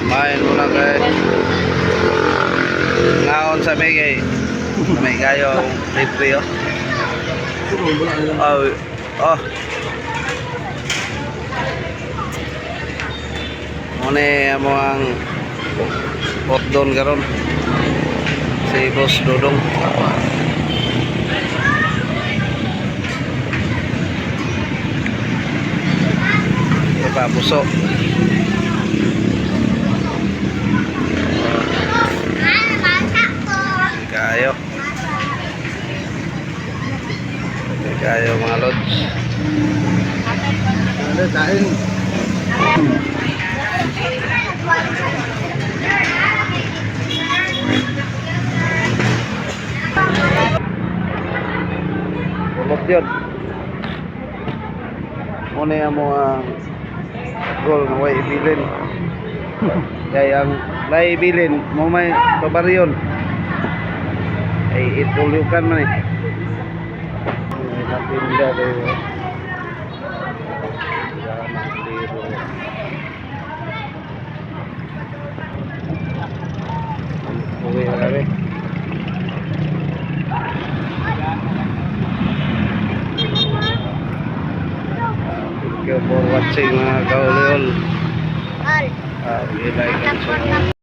Main muna kay ngaon sa may kayo libre oh. Oh, oh. Muna mo ang hotdon karon si Boss Dodong. Ito pa puso. Kayo. Kayo mga lods. Ada kain. Kulot yun. Muna yung mga goal na way ibilin. Kaya ang laibilin mo may pabaryon. Ay itulyukan man eh. Natinda tayo. Uwi na kami. Thank you for watching mga kauli-ol. Like and share.